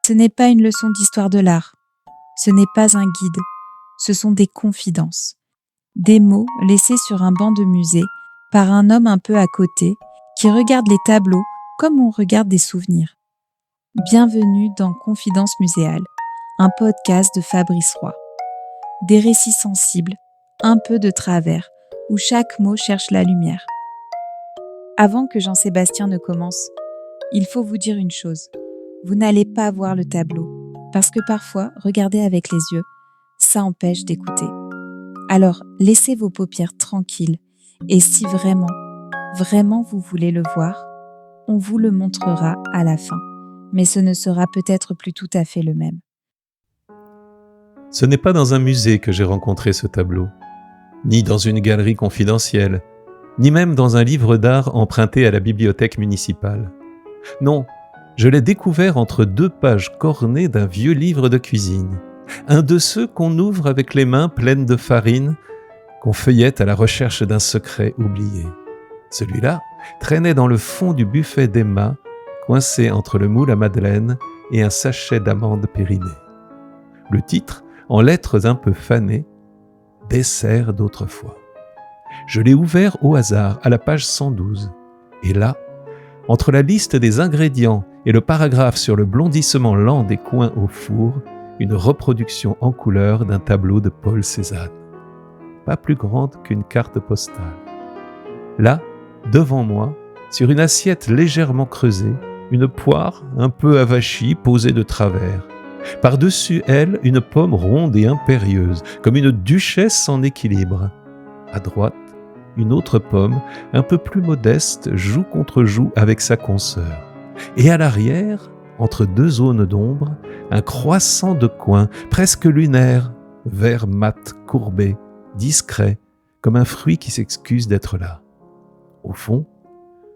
Ce n'est pas une leçon d'histoire de l'art. Ce n'est pas un guide. Ce sont des confidences. Des mots laissés sur un banc de musée par un homme un peu à côté qui regarde les tableaux comme on regarde des souvenirs. Bienvenue dans Confidences muséales, un podcast de Fabrice Roy. Des récits sensibles, un peu de travers, où chaque mot cherche la lumière. Avant que Jean-Sébastien ne commence, il faut vous dire une chose. Vous n'allez pas voir le tableau, parce que parfois, regarder avec les yeux, ça empêche d'écouter. Alors, laissez vos paupières tranquilles, et si vraiment vous voulez le voir, on vous le montrera à la fin, mais ce ne sera peut-être plus tout à fait le même. Ce n'est pas dans un musée que j'ai rencontré ce tableau, ni dans une galerie confidentielle, ni même dans un livre d'art emprunté à la bibliothèque municipale. Non, je l'ai découvert entre deux pages cornées d'un vieux livre de cuisine, un de ceux qu'on ouvre avec les mains pleines de farine, qu'on feuillette à la recherche d'un secret oublié. Celui-là traînait dans le fond du buffet d'Emma, coincé entre le moule à madeleine et un sachet d'amandes périmées. Le titre, en lettres un peu fanées, « Dessert d'autrefois ». Je l'ai ouvert au hasard à la page 112, et là, entre la liste des ingrédients et le paragraphe sur le blondissement lent des coins au four, une reproduction en couleur d'un tableau de Paul Cézanne, pas plus grande qu'une carte postale. Là, devant moi, sur une assiette légèrement creusée, une poire un peu avachie posée de travers. Par-dessus elle, une pomme ronde et impérieuse, comme une duchesse en équilibre. À droite, une autre pomme, un peu plus modeste, joue contre joue avec sa consoeur. Et à l'arrière, entre deux zones d'ombre, un croissant de coin, presque lunaire, vert mat, courbé, discret, comme un fruit qui s'excuse d'être là. Au fond,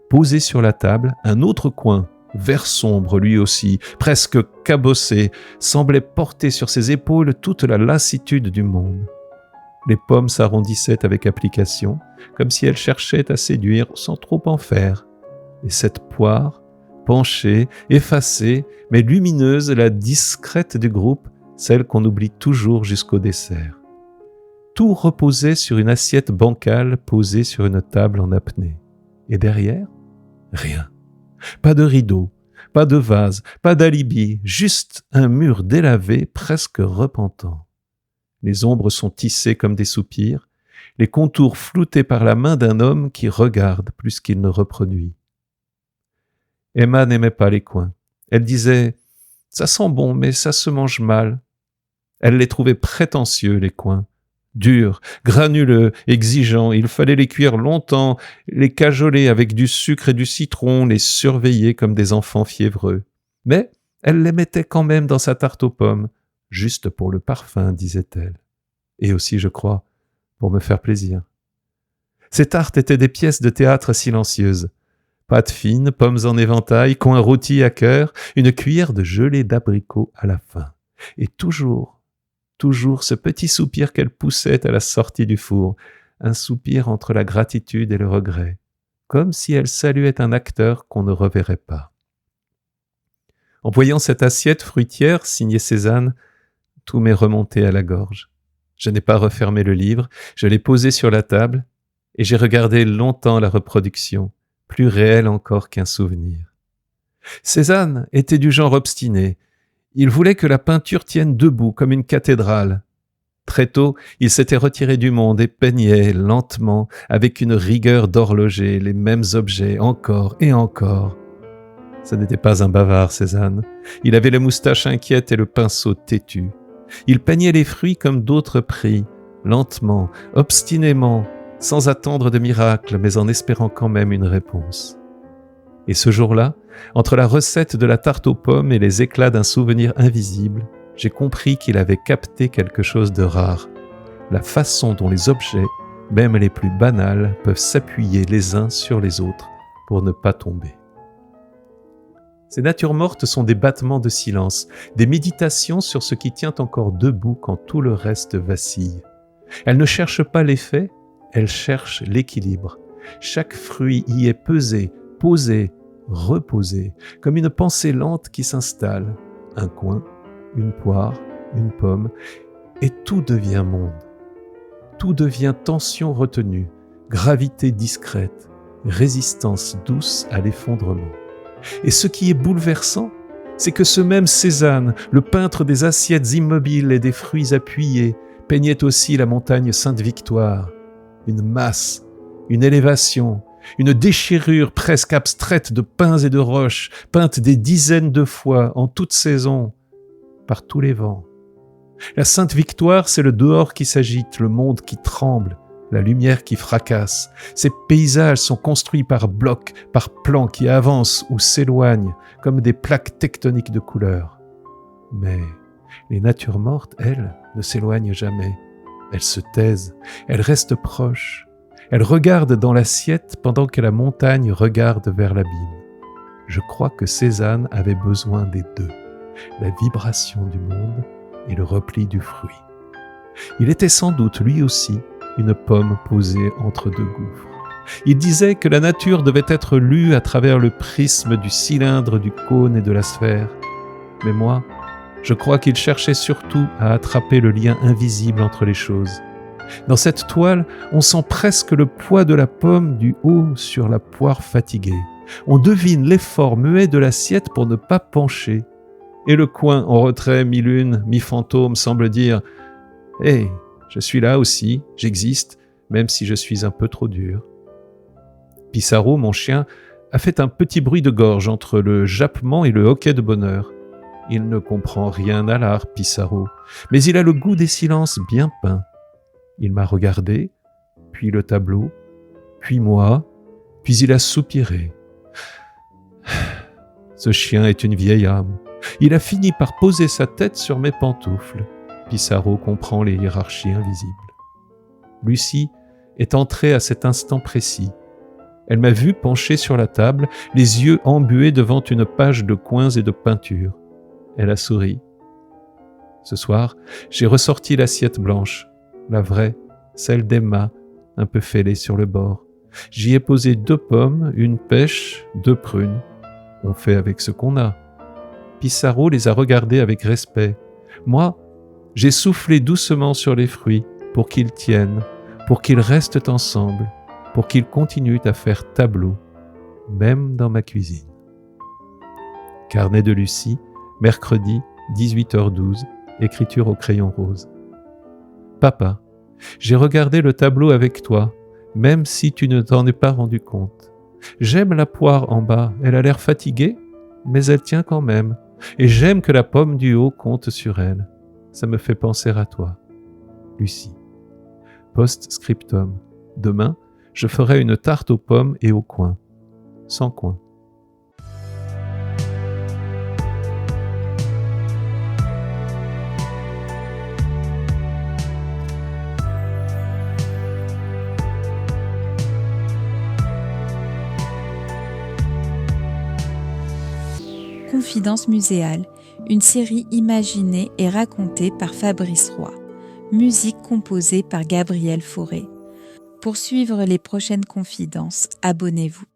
posé sur la table, un autre coin, vert sombre lui aussi, presque cabossé, semblait porter sur ses épaules toute la lassitude du monde. Les pommes s'arrondissaient avec application, comme si elles cherchaient à séduire sans trop en faire. Et cette poire, penchée, effacée, mais lumineuse, la discrète du groupe, celle qu'on oublie toujours jusqu'au dessert. Tout reposait sur une assiette bancale posée sur une table en apnée. Et derrière, rien. Pas de rideau, pas de vase, pas d'alibi, juste un mur délavé, presque repentant. Les ombres sont tissées comme des soupirs, les contours floutés par la main d'un homme qui regarde plus qu'il ne reproduit. Emma n'aimait pas les coins. Elle disait « Ça sent bon, mais ça se mange mal ». Elle les trouvait prétentieux, les coins. Durs, granuleux, exigeants, il fallait les cuire longtemps, les cajoler avec du sucre et du citron, les surveiller comme des enfants fiévreux. Mais elle les mettait quand même dans sa tarte aux pommes, juste pour le parfum, disait-elle. Et aussi, je crois, pour me faire plaisir. Ces tartes étaient des pièces de théâtre silencieuses. Pâte fine, pommes en éventail, coins rôtis à cœur, une cuillère de gelée d'abricot à la fin. Et toujours ce petit soupir qu'elle poussait à la sortie du four, un soupir entre la gratitude et le regret, comme si elle saluait un acteur qu'on ne reverrait pas. En voyant cette assiette fruitière signée Cézanne, tout m'est remonté à la gorge. Je n'ai pas refermé le livre, je l'ai posé sur la table et j'ai regardé longtemps la reproduction, plus réelle encore qu'un souvenir. Cézanne était du genre obstiné. Il voulait que la peinture tienne debout comme une cathédrale. Très tôt, il s'était retiré du monde et peignait lentement, avec une rigueur d'horloger, les mêmes objets encore et encore. Ce n'était pas un bavard, Cézanne. Il avait la moustache inquiète et le pinceau têtu. Il peignait les fruits comme d'autres prient, lentement, obstinément, sans attendre de miracle, mais en espérant quand même une réponse. Et ce jour-là, entre la recette de la tarte aux pommes et les éclats d'un souvenir invisible, j'ai compris qu'il avait capté quelque chose de rare, la façon dont les objets, même les plus banals, peuvent s'appuyer les uns sur les autres pour ne pas tomber. Ces natures mortes sont des battements de silence, des méditations sur ce qui tient encore debout quand tout le reste vacille. Elles ne cherchent pas l'effet, elles cherchent l'équilibre. Chaque fruit y est pesé, posé, reposé, comme une pensée lente qui s'installe, un coin, une poire, une pomme, et tout devient monde. Tout devient tension retenue, gravité discrète, résistance douce à l'effondrement. Et ce qui est bouleversant, c'est que ce même Cézanne, le peintre des assiettes immobiles et des fruits appuyés, peignait aussi la montagne Sainte-Victoire, une masse, une élévation, une déchirure presque abstraite de pins et de roches, peinte des dizaines de fois, en toute saison, par tous les vents. La Sainte-Victoire, c'est le dehors qui s'agite, le monde qui tremble, la lumière qui fracasse. Ces paysages sont construits par blocs, par plans qui avancent ou s'éloignent, comme des plaques tectoniques de couleurs. Mais les natures mortes, elles, ne s'éloignent jamais. Elles se taisent, elles restent proches. Elles regardent dans l'assiette pendant que la montagne regarde vers l'abîme. Je crois que Cézanne avait besoin des deux, la vibration du monde et le repli du fruit. Il était sans doute, lui aussi, une pomme posée entre deux gouffres. Il disait que la nature devait être lue à travers le prisme du cylindre, du cône et de la sphère. Mais moi, je crois qu'il cherchait surtout à attraper le lien invisible entre les choses. Dans cette toile, on sent presque le poids de la pomme du haut sur la poire fatiguée. On devine l'effort muet de l'assiette pour ne pas pencher. Et le coin en retrait, mi-lune, mi-fantôme, semble dire « Hé, je suis là aussi, j'existe, même si je suis un peu trop dur. » Pissarro, mon chien, a fait un petit bruit de gorge entre le jappement et le hoquet de bonheur. Il ne comprend rien à l'art, Pissarro, mais il a le goût des silences bien peints. Il m'a regardé, puis le tableau, puis moi, puis il a soupiré. Ce chien est une vieille âme. Il a fini par poser sa tête sur mes pantoufles. Pissarro comprend les hiérarchies invisibles. Lucie est entrée à cet instant précis. Elle m'a vu penché sur la table, les yeux embués devant une page de coins et de peintures. Elle a souri. Ce soir, j'ai ressorti l'assiette blanche, la vraie, celle d'Emma, un peu fêlée sur le bord. J'y ai posé 2 pommes, une pêche, 2 prunes. On fait avec ce qu'on a. Pissarro les a regardées avec respect. Moi, j'ai soufflé doucement sur les fruits pour qu'ils tiennent, pour qu'ils restent ensemble, pour qu'ils continuent à faire tableau, même dans ma cuisine. Carnet de Lucie, mercredi, 18h12, écriture au crayon rose. Papa, j'ai regardé le tableau avec toi, même si tu ne t'en es pas rendu compte. J'aime la poire en bas, elle a l'air fatiguée, mais elle tient quand même. Et j'aime que la pomme du haut compte sur elle. Ça me fait penser à toi. Lucie. Post-scriptum. Demain, je ferai une tarte aux pommes et aux coins. Sans coin. Confidence muséale, une série imaginée et racontée par Fabrice Roy. Musique composée par Gabriel Fauré. Pour suivre les prochaines confidences, abonnez-vous.